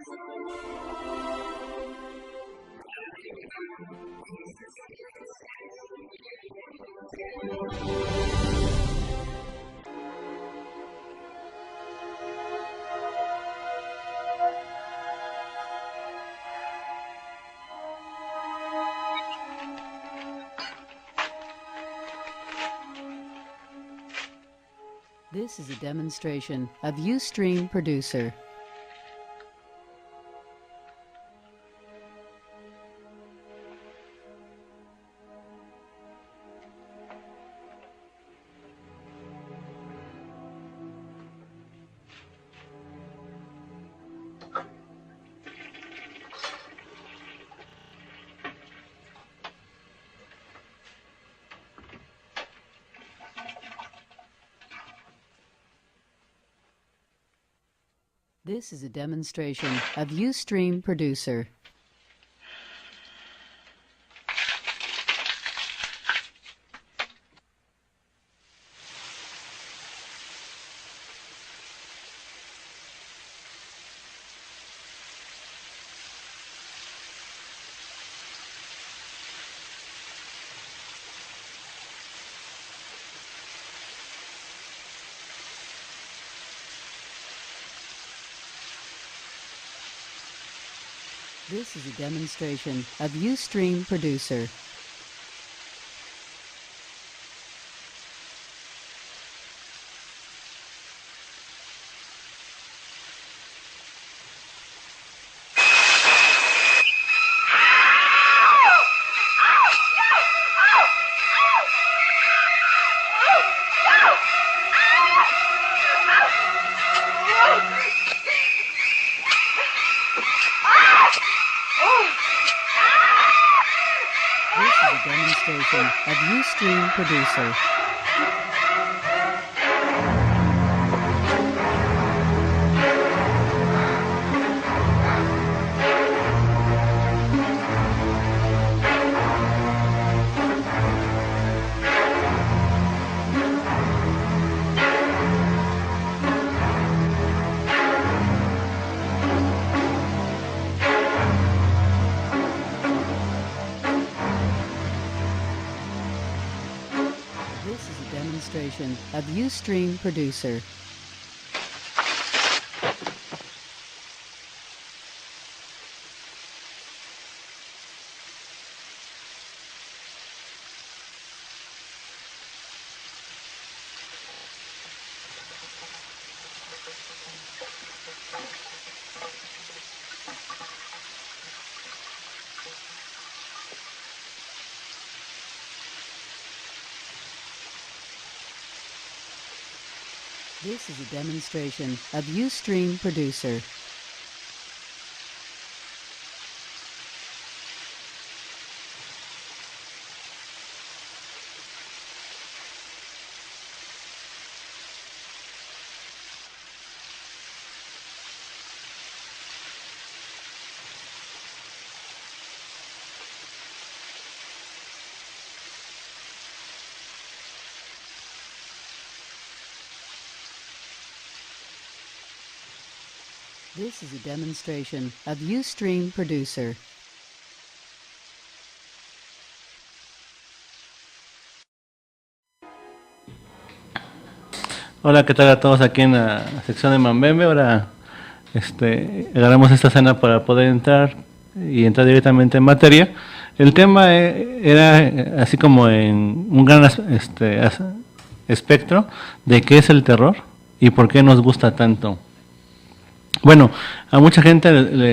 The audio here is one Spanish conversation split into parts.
This is a demonstration of Ustream Producer. This is a demonstration of Ustream Producer. This is a demonstration of Ustream Producer. Demonstration of Ustream Producer. This is a demonstration of Ustream Producer. This is a demonstration of Ustream Producer. This is a demonstration of Ustream Producer. Hola, ¿qué tal a todos aquí en la sección de Mambembe? Ahora agarramos esta escena para poder entrar directamente en materia. El tema era así como en un gran espectro de qué es el terror y por qué nos gusta tanto. Bueno, a mucha gente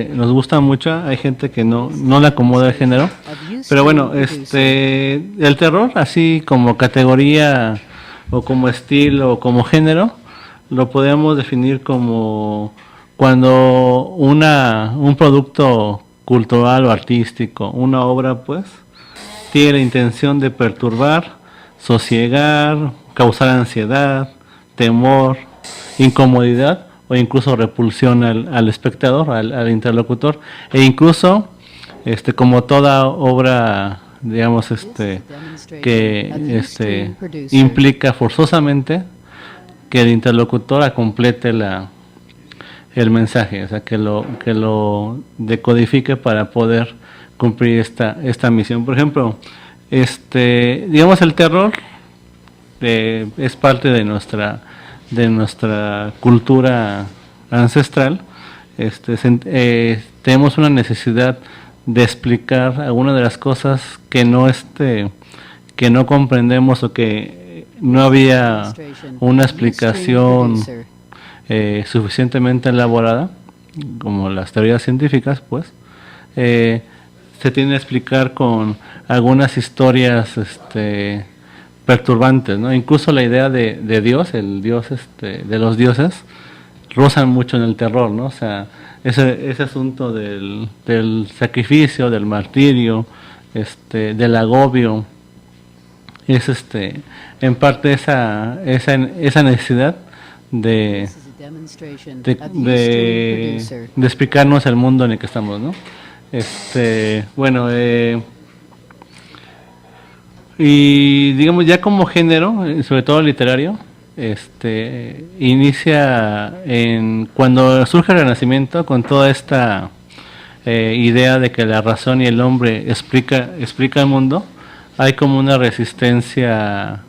nos gusta mucho, hay gente que no le acomoda el género, pero bueno, el terror así como categoría o como estilo o como género, lo podemos definir como cuando un producto cultural o artístico, una obra pues, tiene la intención de perturbar, sosiegar, causar ansiedad, temor, incomodidad o incluso repulsión al espectador, al interlocutor, e incluso como toda obra, digamos, que implica forzosamente que el interlocutor complete el mensaje, o sea, que lo decodifique para poder cumplir esta misión. Por ejemplo, digamos el terror es parte de nuestra cultura ancestral. Tenemos una necesidad de explicar algunas de las cosas que no comprendemos o que no había una explicación suficientemente elaborada, como las teorías científicas, pues. Se tiene que explicar con algunas historias perturbantes, ¿no? Incluso la idea de Dios, el Dios de los dioses, rozan mucho en el terror, ¿no? O sea, ese asunto del sacrificio, del martirio, del agobio, es en parte esa necesidad de explicarnos el mundo en el que estamos, ¿no? Bueno, y digamos ya como género, sobre todo literario, inicia cuando surge el Renacimiento con toda esta idea de que la razón y el hombre explica el mundo. Hay como una resistencia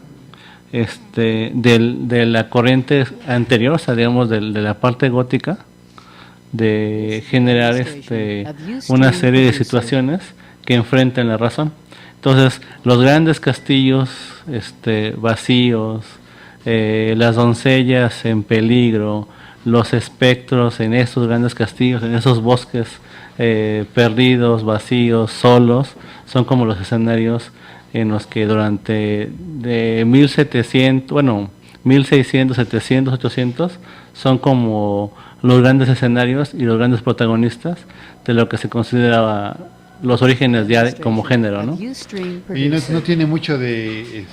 de la corriente anterior, o sea, digamos de la parte gótica, de generar una serie de situaciones que enfrentan la razón. Entonces, los grandes castillos vacíos, las doncellas en peligro, los espectros en esos grandes castillos, en esos bosques perdidos, vacíos, solos, son como los escenarios en los que durante de 1600, 700, 800 son como los grandes escenarios y los grandes protagonistas de lo que se consideraba los orígenes ya como género, ¿no? Y no tiene mucho de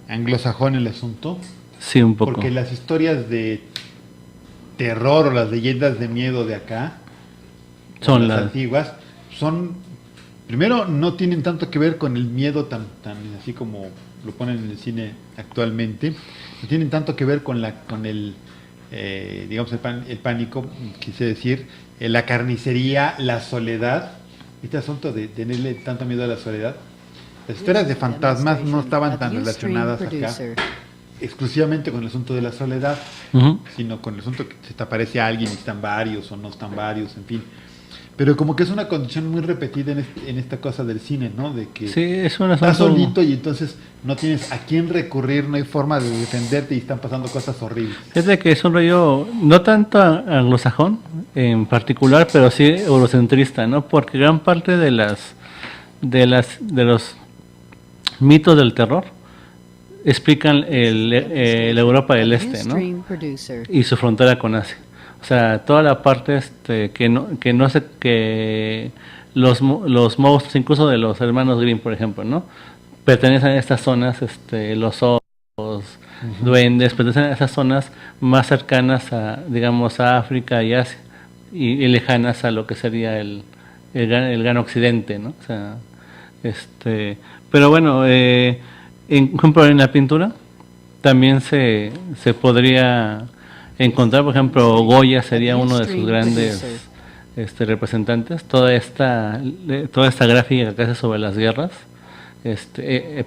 anglosajón el asunto. Sí, un poco. Porque las historias de terror o las leyendas de miedo de acá, son las antiguas, primero no tienen tanto que ver con el miedo tan así como lo ponen en el cine actualmente. No tienen tanto que ver con el digamos el pánico, quise decir, la carnicería, la soledad. Este asunto de tenerle tanto miedo a la soledad. Las historias de fantasmas no estaban tan relacionadas acá exclusivamente con el asunto de la soledad, sino con el asunto que se te aparece a alguien y están varios o no están varios, en fin. Pero como que es una condición muy repetida en esta cosa del cine, ¿no? De que sí, estás solito y entonces no tienes a quién recurrir, no hay forma de defenderte y están pasando cosas horribles. Es de que es un rollo no tanto anglosajón en particular, pero sí eurocentrista, ¿no? Porque gran parte de los mitos del terror explican la Europa del Este, ¿no? Y su frontera con Asia. O sea, toda la parte que los monstruos, incluso de los hermanos Grimm, por ejemplo, ¿no? Pertenecen a estas zonas, los duendes, pertenecen a esas zonas más cercanas digamos, a África y Asia, y lejanas a lo que sería el gran occidente, ¿no? O sea, pero bueno, por ejemplo, en la pintura también se podría encontrar, por ejemplo, Goya sería uno de sus grandes representantes. Toda esta gráfica que hace sobre las guerras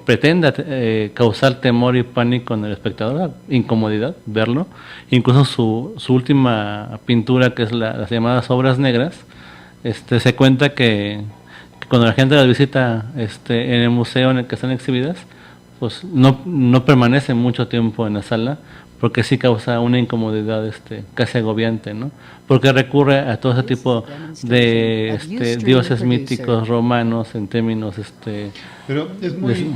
pretende causar temor y pánico en el espectador, incomodidad verlo. Incluso su última pintura, que es las llamadas obras negras, se cuenta que cuando la gente las visita en el museo en el que están exhibidas, pues no permanece mucho tiempo en la sala, porque sí causa una incomodidad casi agobiante, ¿no? Porque recurre a todo ese tipo de dioses míticos romanos en términos pero es muy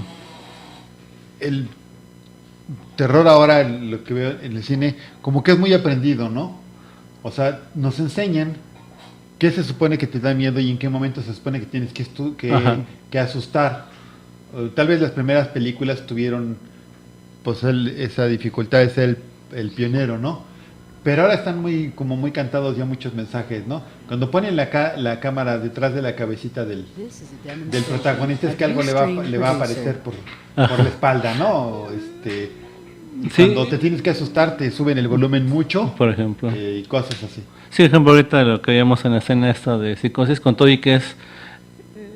el terror ahora, lo que veo en el cine, como que es muy aprendido, ¿no? O sea, nos enseñan qué se supone que te da miedo y en qué momento se supone que tienes que asustar. Tal vez las primeras películas tuvieron pues esa dificultad de ser el pionero, ¿no? Pero ahora están muy cantados ya muchos mensajes, ¿no? Cuando ponen la cámara detrás de la cabecita del protagonista, es que algo le va a aparecer por la espalda, ¿no? Y Sí. cuando te tienes que asustar, te suben el volumen mucho Por ejemplo. y cosas así. Sí, por ejemplo, ahorita lo que vimos en la escena esta de Psicosis con todo y que es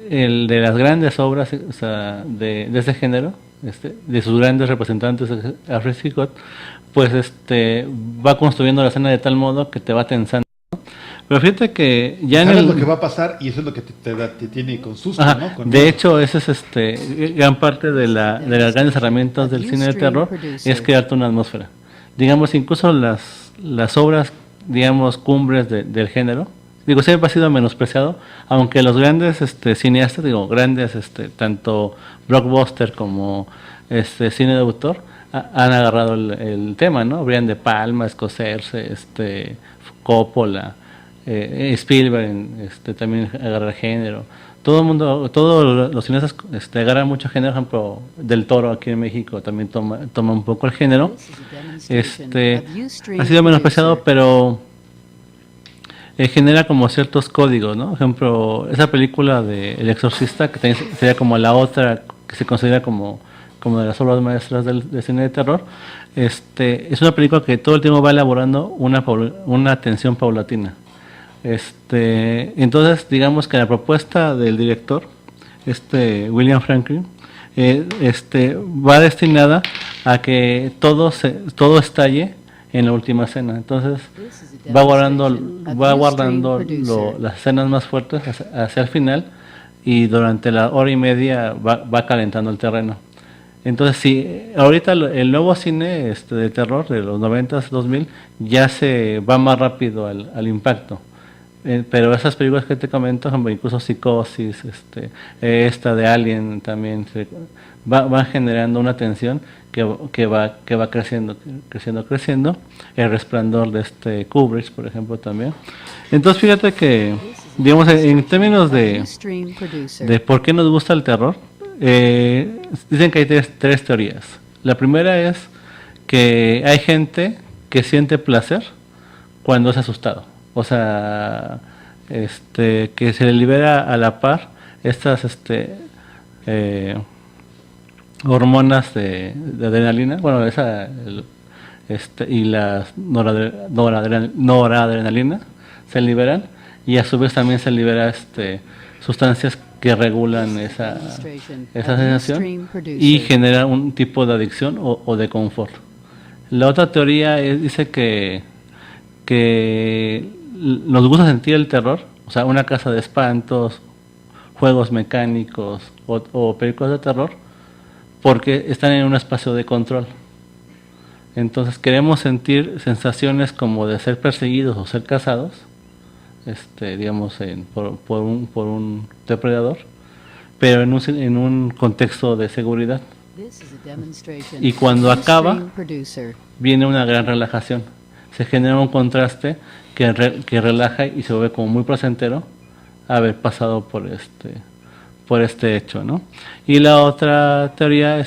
el de las grandes obras, o sea, de ese género, de sus grandes representantes, Alfred Hitchcock, pues va construyendo la escena de tal modo que te va tensando. Pero fíjate que ya en Sabes el... lo que va a pasar y eso es lo que te tiene con susto, Ajá, ¿no? Con de miedo. hecho, esa es gran parte de las grandes herramientas del cine de terror, es crearte una atmósfera. Digamos, incluso las obras, digamos, cumbres del género, digo, siempre ha sido menospreciado, aunque los grandes cineastas, digo, grandes, tanto blockbuster como cine de autor, han agarrado el tema, ¿no? Brian De Palma, Scorsese, Coppola, Spielberg, también agarra género. Todo el mundo, todos los cineastas agarran mucho género. Por ejemplo, Del Toro aquí en México también toma un poco el género. Ha sido menospreciado, pero genera como ciertos códigos, ¿no? Por ejemplo, esa película de El Exorcista, que también sería como la otra que se considera como de las obras maestras del cine de terror, es una película que todo el tiempo va elaborando una tensión paulatina. Entonces, digamos que la propuesta del director, William Franklin, va destinada a que todo estalle en la última escena. Entonces, va guardando las escenas más fuertes hacia el final, y durante la hora y media va calentando el terreno. Entonces, sí, ahorita el nuevo cine de terror de los 90s, 2000 ya se va más rápido al impacto. Pero esas películas que te comento, incluso Psicosis, esta de Alien también, van generando una tensión que va creciendo. El Resplandor de Kubrick, por ejemplo, también. Entonces, fíjate que, digamos, en términos de por qué nos gusta el terror, dicen que hay tres teorías. La primera es que hay gente que siente placer cuando es asustado. O sea, que se le libera a la par estas hormonas de adrenalina, bueno, y las noradrenalina se liberan, y a su vez también se libera sustancias que regulan esa sensación y genera un tipo de adicción o de confort. La otra teoría dice que nos gusta sentir el terror, o sea, una casa de espantos, juegos mecánicos o películas de terror, porque están en un espacio de control. Entonces queremos sentir sensaciones como de ser perseguidos o ser cazados, digamos, por un depredador, pero en un contexto de seguridad. Y cuando acaba, viene una gran relajación. Se genera un contraste que relaja y se vuelve como muy placentero haber pasado por este hecho, ¿no? Y la otra teoría,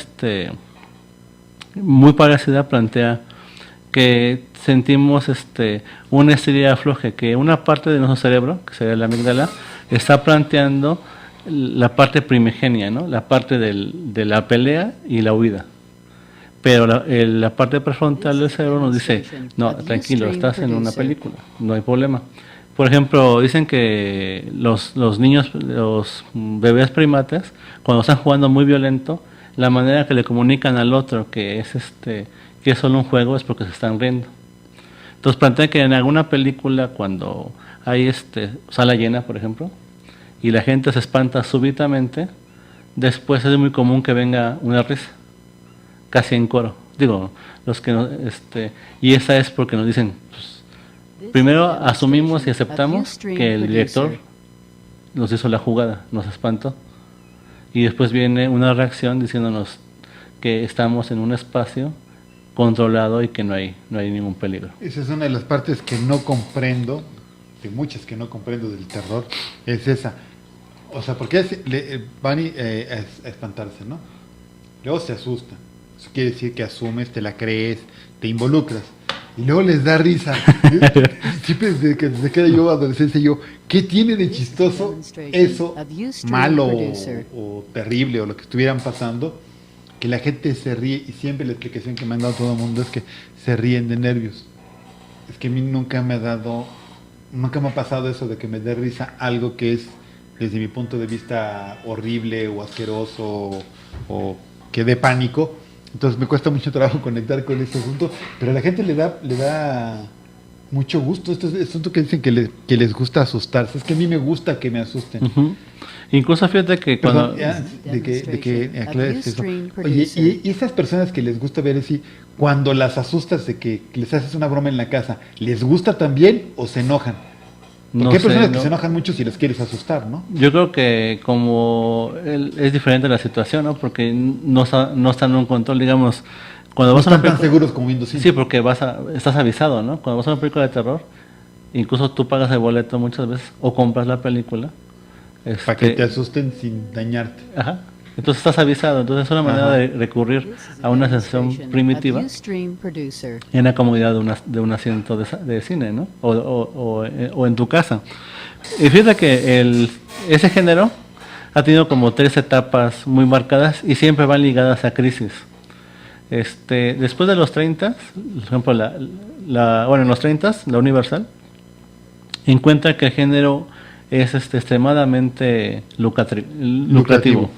muy parecida, plantea que sentimos una estrella afloje, que una parte de nuestro cerebro, que sería la amígdala, está planteando la parte primigenia, ¿no? La parte de la pelea y la huida. Pero la parte prefrontal del cerebro nos dice, no, tranquilo, estás en una película, no hay problema. Por ejemplo, dicen que los niños, los bebés primates, cuando están jugando muy violento, la manera que le comunican al otro que es solo un juego es porque se están riendo. Entonces plantean que en alguna película, cuando hay sala llena, por ejemplo, y la gente se espanta súbitamente, después es muy común que venga una risa, casi en coro. Digo, los que no, y esa es porque nos dicen, pues, primero asumimos y aceptamos que el director nos hizo la jugada, nos espantó, y después viene una reacción diciéndonos que estamos en un espacio controlado y que no hay ningún peligro. Esa es una de las partes que no comprendo, de muchas que no comprendo del terror, es esa. O sea, porque van a espantarse, ¿no? Luego se asustan. Eso quiere decir que asumes, te la crees, te involucras. Y luego les da risa. Siempre desde que yo adolescencia, ¿qué tiene de chistoso eso, malo o terrible o lo que estuvieran pasando? que la gente se ríe, y siempre la explicación que me han dado todo el mundo es que se ríen de nervios. Es que a mí nunca me ha pasado eso de que me dé risa algo que es, desde mi punto de vista, horrible o asqueroso o que dé pánico. Entonces me cuesta mucho trabajo conectar con este asunto, pero a la gente le da mucho gusto. Esto es asunto que dicen que les gusta asustarse. Es que a mí me gusta que me asusten. Uh-huh. Incluso fíjate que cuando... Perdón, de que aclares eso. Oye, y esas personas que les gusta ver así, cuando las asustas de que les haces una broma en la casa, ¿les gusta también o se enojan? Porque hay personas que se enojan mucho si les quieres asustar, ¿no? Yo creo que como es diferente la situación, ¿no? Porque no están en un control, digamos, cuando No vas a una están tan película, seguros como viendo cine. sí, porque estás avisado, ¿no? Cuando vas a una película de terror, incluso tú pagas el boleto muchas veces o compras la película. Para que te asusten sin dañarte. Ajá. Entonces estás avisado, entonces es una manera de recurrir a una sensación primitiva en la comodidad de un asiento de cine, ¿no? O en tu casa. Y fíjate que ese género ha tenido como 3 etapas muy marcadas y siempre van ligadas a crisis. Después de los 30, por ejemplo, en los 30, la Universal encuentra que el género es extremadamente lucrativo.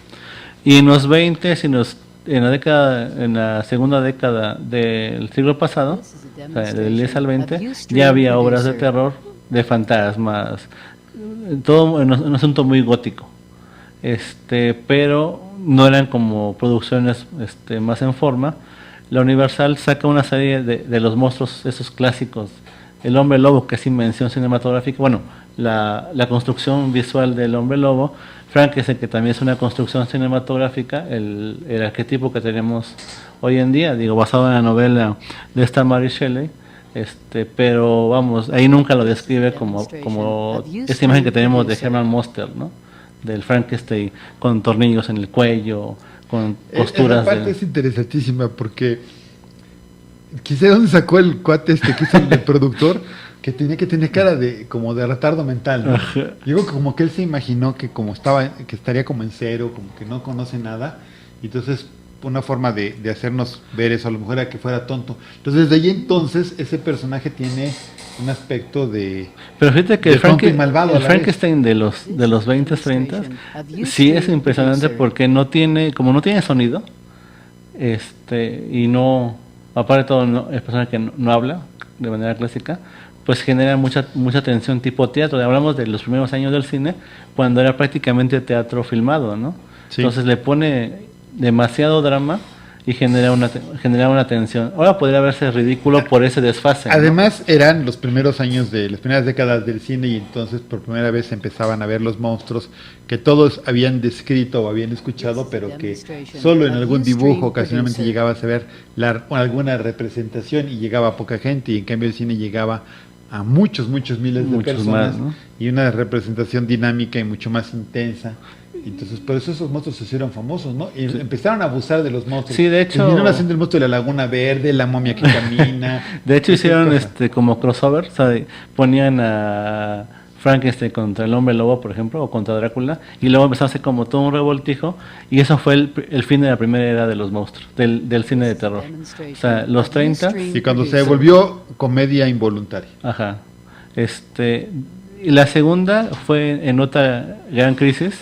Y en los 20 en la segunda década del siglo pasado, o sea, del 10 al 20, ya había obras de terror, de fantasmas, todo en un asunto muy gótico. Pero no eran como producciones más en forma. La Universal saca una serie de los monstruos, esos clásicos. El hombre lobo, que es invención cinematográfica, bueno, la construcción visual del hombre lobo. Frankenstein, que también es una construcción cinematográfica, el arquetipo que tenemos hoy en día, digo, basado en la novela de esta Mary Shelley, pero vamos, ahí nunca lo describe como esta imagen que tenemos de Herman Munster, ¿no? Del Frankenstein con tornillos en el cuello, con costuras. Esa parte es interesantísima porque quizá dónde sacó el cuate que hizo el productor, que tenía que tener cara como de retardo mental, ¿no? Digo, como que él se imaginó que que estaría como en cero, como que no conoce nada, y entonces una forma de hacernos ver eso, a lo mejor era que fuera tonto. Entonces desde ahí entonces ese personaje tiene un aspecto pero fíjate que el malvado, el Frankenstein de los 20, 30 sí es impresionante porque no tiene sonido, y no, aparte de todo, es persona que no habla de manera clásica, pues genera mucha tensión tipo teatro. Hablamos de los primeros años del cine, cuando era prácticamente teatro filmado, ¿no? Sí. Entonces le pone demasiado drama y genera una tensión. Ahora podría verse ridículo por ese desfase, además, ¿no? Eran los primeros años de las primeras décadas del cine, y entonces por primera vez empezaban a ver los monstruos que todos habían descrito o habían escuchado, pero que solo en algún dibujo ocasionalmente llegabas a ver alguna representación y llegaba a poca gente, y en cambio el cine llegaba a muchos miles de personas, más, ¿no? Y una representación dinámica y mucho más intensa. Entonces, por eso esos monstruos se hicieron famosos, ¿no? Y empezaron a abusar de los monstruos. Sí, de hecho. Vinieron haciendo el monstruo de la Laguna Verde, la momia que camina. De hecho, hicieron como crossover, o sea, ponían a Frankenstein contra el hombre lobo, por ejemplo, o contra Drácula, y luego empezó a hacer como todo un revoltijo, y eso fue el fin de la primera era de los monstruos, del cine de terror. O sea, los 30. Y cuando se volvió comedia involuntaria. Ajá. Y la segunda fue en otra gran crisis,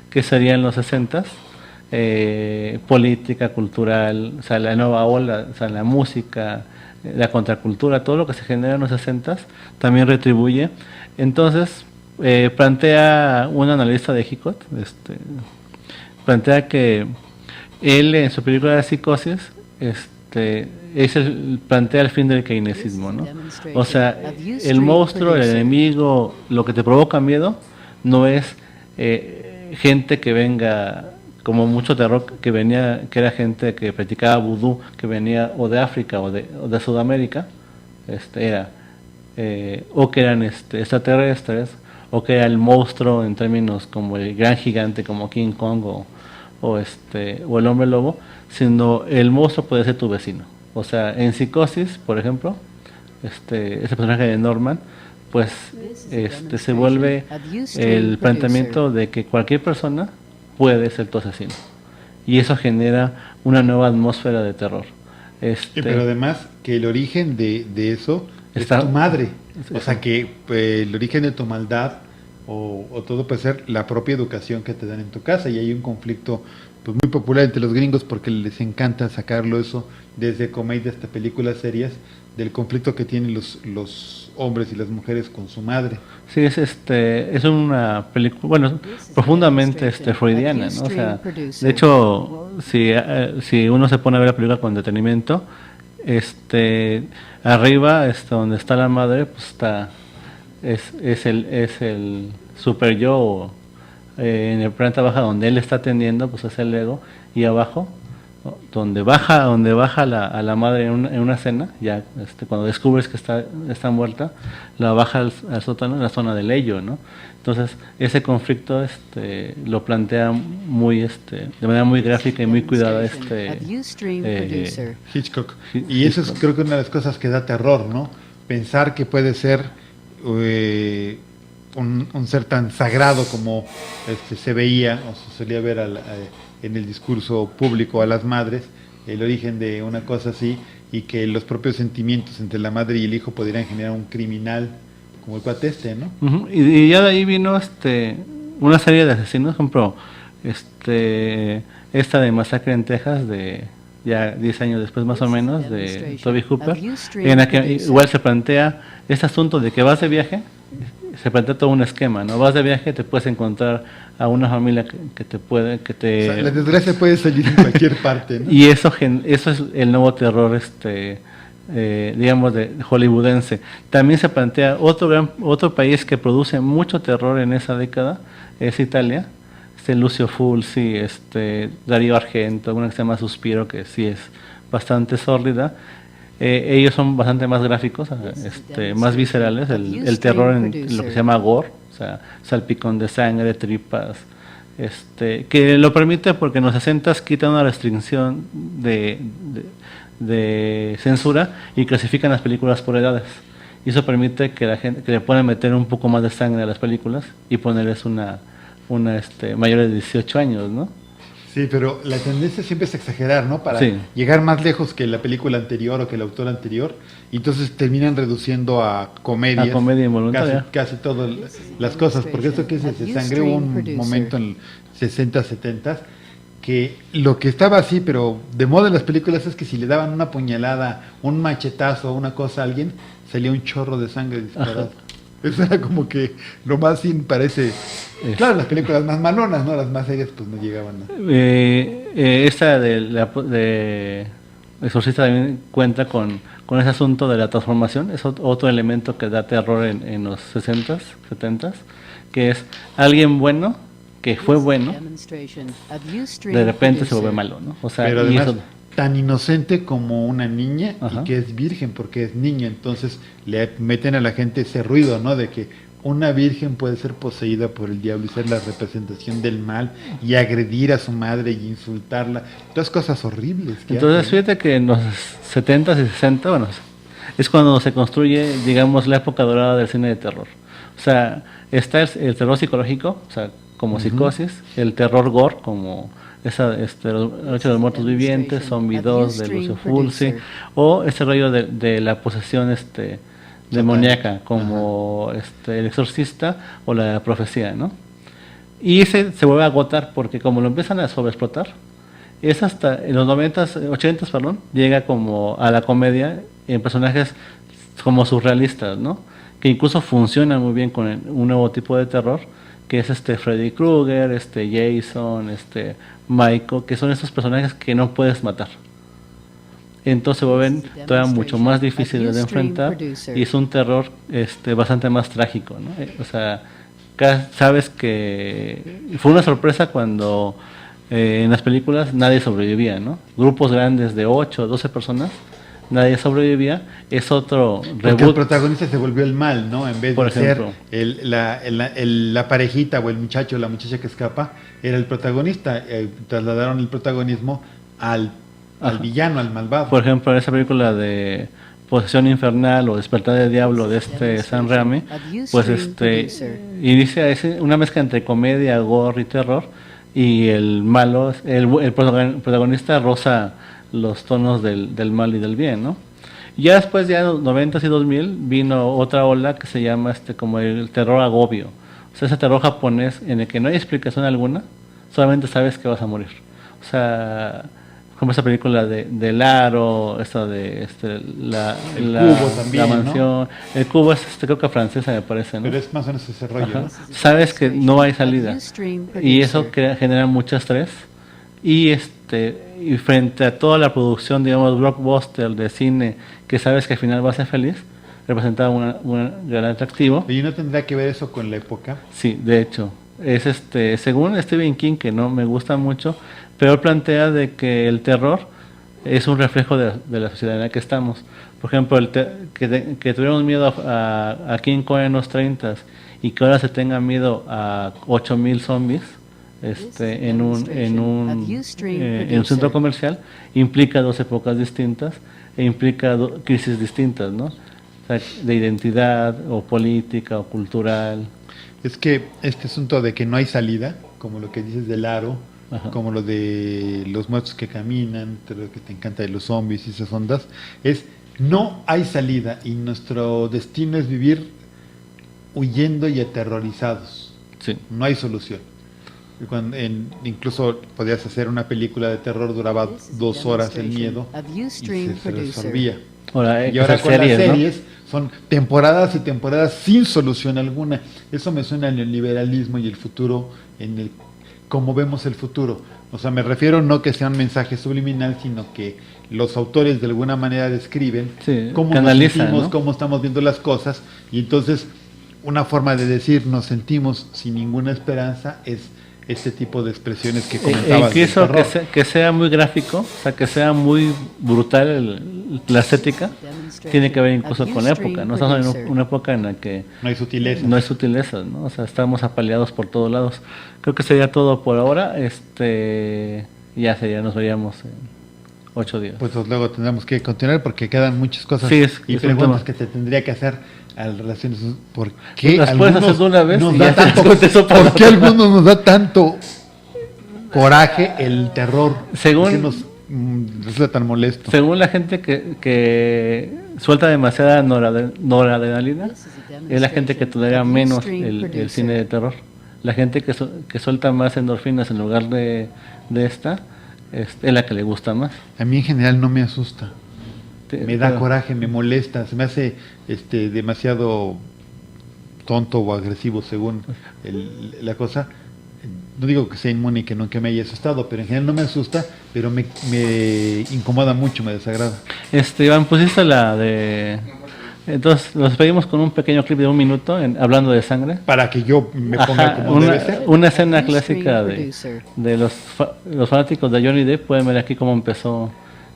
que sería en los 60, política, cultural, o sea, la nueva ola, o sea, la música, la contracultura, todo lo que se genera en los 60 también retribuye. Entonces, plantea un analista de Hitchcock, plantea que él en su película de Psicosis, plantea el fin del keynesismo, ¿no? O sea, el monstruo, el enemigo, lo que te provoca miedo, no es gente que venga, como mucho terror que era gente que practicaba vudú, que venía o de África o de Sudamérica, o que eran extraterrestres, o que era el monstruo en términos como el gran gigante como King Kong o el hombre lobo, sino el monstruo puede ser tu vecino. O sea, en Psicosis, por ejemplo, ese personaje de Norman, pues se vuelve el planteamiento de que cualquier persona puede ser tu asesino. y eso genera una nueva atmósfera de terror. Pero además que el origen de eso está, es tu madre, o sea que el origen de tu maldad o todo puede ser la propia educación que te dan en tu casa, y hay un conflicto pues muy popular entre los gringos porque les encanta sacarlo eso desde comedias hasta películas serias, del conflicto que tienen los hombres y las mujeres con su madre. Sí, es una película, bueno, profundamente freudiana, ¿no? O sea, de hecho, si uno se pone a ver la película con detenimiento, arriba, donde está la madre, pues es el super yo, en el planta baja donde él está atendiendo, pues es el ego, y abajo, ¿no? donde baja a la madre en una cena, ya cuando descubres que está muerta, la baja al sótano, en la zona del ello, ¿no? Entonces ese conflicto lo plantea muy de manera muy gráfica y muy cuidada Hitchcock. Y eso es, creo que una de las cosas que da terror, ¿no? Pensar que puede ser un ser tan sagrado como se veía o se solía ver en el discurso público a las madres, el origen de una cosa así, y que los propios sentimientos entre la madre y el hijo podrían generar un criminal como el cuate ¿no? Uh-huh. Y ya de ahí vino una serie de asesinos, por ejemplo, esta de Masacre en Texas, de ya 10 años después más o menos, de Toby Hooper, en la que igual se plantea este asunto de que vas de viaje, se plantea todo un esquema, ¿no? Vas de viaje, te puedes encontrar a una familia que te puede, que te... O sea, la desgracia puede salir en cualquier parte, ¿no? Y eso es el nuevo terror, digamos, de hollywoodense. También se plantea otro país que produce mucho terror en esa década, es Italia. Lucio Fulci, Dario Argento, una que se llama Suspiro, que sí es bastante sórdida. Ellos son bastante más gráficos, más viscerales, el terror en lo que se llama gore, o sea, salpicón de sangre, tripas, que lo permite porque en los 60s quitan una restricción de censura y clasifican las películas por edades. Y eso permite que la gente, que le puedan meter un poco más de sangre a las películas y ponerles una mayor de 18 años, ¿no? Sí, pero la tendencia siempre es exagerar, ¿no? Para llegar más lejos que la película anterior o que el autor anterior, y entonces terminan reduciendo a comedias. A comedia involuntaria. Casi todas las cosas, porque esto que se sangre hubo un momento en 60, 70 que lo que estaba así, pero de moda en las películas es que si le daban una puñalada, un machetazo, una cosa a alguien, salía un chorro de sangre disparado. Ajá. Eso era como que lo más parece. Claro, las películas más malonas, ¿no? Las más serias pues no llegaban. Esta de Exorcista también cuenta con ese asunto de la transformación. Es otro elemento que da terror en los 60s, 70s, que es alguien bueno, que fue bueno, de repente se vuelve malo, ¿no? O sea, pero además, tan inocente como una niña. Ajá. Y que es virgen porque es niña, entonces le meten a la gente ese ruido, ¿no? De que una virgen puede ser poseída por el diablo y ser la representación del mal y agredir a su madre y insultarla, todas cosas horribles. Entonces fíjate que en los 70s y 60, bueno, es cuando se construye, digamos, la época dorada del cine de terror. O sea, está el terror psicológico, o sea, como Psicosis, el terror gore, como esa Noche de los Muertos Vivientes, Zombie 2 de Lucio Fulci, o ese rollo de la posesión demoníaca, como El Exorcista o La Profecía, ¿no? Y ese se vuelve a agotar porque como lo empiezan a sobreexplotar, es hasta en los 90s, 80s, perdón, llega como a la comedia en personajes como surrealistas, ¿no? Que incluso funcionan muy bien con un nuevo tipo de terror, que es Freddy Krueger, Jason, Michael, que son estos personajes que no puedes matar. Entonces se vuelven todavía mucho más difíciles de enfrentar y es un terror bastante más trágico, ¿no? O sea, sabes que fue una sorpresa cuando en las películas nadie sobrevivía, ¿no? Grupos grandes de 8 o 12 personas, nadie sobrevivía, es otro reboot. Porque el protagonista se volvió el mal, ¿no? En vez por de ejemplo, ser la parejita o el muchacho o la muchacha que escapa, era el protagonista. Trasladaron el protagonismo al villano, al malvado. Por ejemplo, en esa película de Posesión Infernal o Despertar del Diablo de Sam Raimi, pues inicia una mezcla entre comedia, gore y terror, y el malo, el protagonista roza los tonos del mal y del bien, ¿no? Ya después, ya en los 90s y 2000, vino otra ola que se llama como el terror agobio. O sea, ese terror japonés en el que no hay explicación alguna, solamente sabes que vas a morir. O sea, como esa película del aro, esta de El cubo también, la mansión. ¿no? El cubo es creo que francesa, me parece, ¿no? Pero es más o menos ese rollo, Ajá. ¿no? Sabes que no hay salida y eso genera mucho estrés y frente a toda la producción, digamos, blockbuster de cine, que sabes que al final va a ser feliz, representaba un gran atractivo. ¿Y no tendrá que ver eso con la época? Sí, de hecho, es según Stephen King, que no me gusta mucho, pero él plantea de que el terror es un reflejo de la sociedad en la que estamos. Por ejemplo, que tuviéramos miedo a King Kong en los 30s y que ahora se tenga miedo a 8000 zombies en un centro comercial, implica dos épocas distintas e implica crisis distintas, ¿no? O sea, de identidad o política o cultural. Es que este asunto de que no hay salida, como lo que dices del aro, Ajá. como lo de los muertos que caminan, lo que te encanta de los zombies y esas ondas, es no hay salida y nuestro destino es vivir huyendo y aterrorizados. Sí. No hay solución. Incluso podías hacer una película de terror, duraba 2 horas el miedo y se resolvía. Y ahora con las series, ¿no? Son temporadas y temporadas sin solución alguna. Eso me suena al neoliberalismo y el futuro, cómo vemos el futuro. O sea, me refiero no que sea un mensaje subliminal, sino que los autores de alguna manera describen cómo nos sentimos, ¿no? Cómo estamos viendo las cosas, y entonces una forma de decir nos sentimos sin ninguna esperanza es este tipo de expresiones que comentabas. Incluso que sea muy gráfico, o sea, que sea muy brutal la estética, tiene que ver incluso con la época, ¿no? Estamos en una época en la que no hay sutilezas. No hay sutilezas, ¿no? O sea, estamos apaleados por todos lados. Creo que sería todo por ahora. Nos veríamos en 8 días. Pues luego tendremos que continuar porque quedan muchas cosas y preguntas que te tendría que hacer al relaciones. ¿Por qué las puedes hacer de una vez nos da tanto, ¿por qué a algunos nos da tanto coraje el terror? Según ¿por qué nos resulta tan molesto? Según la gente que suelta demasiada noradrenalina, es la gente que tolera menos el cine de terror. La gente que suelta más endorfinas en lugar de esta es la que le gusta más. A mí en general no me asusta. Me da coraje, me molesta, se me hace demasiado tonto o agresivo según la cosa. No digo que sea inmune y que nunca me haya asustado, pero en general no me asusta, pero me incomoda mucho, me desagrada. Iván, pusiste la de... Entonces, nos despedimos con un pequeño clip de 1 minuto hablando de sangre. Para que yo me ponga como debe ser. Una escena clásica de los fanáticos de Johnny Depp. Pueden ver aquí cómo empezó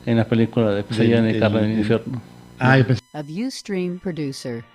en la película de Pesadilla en el Infierno. Ah, yo pensé. A Viewstream producer.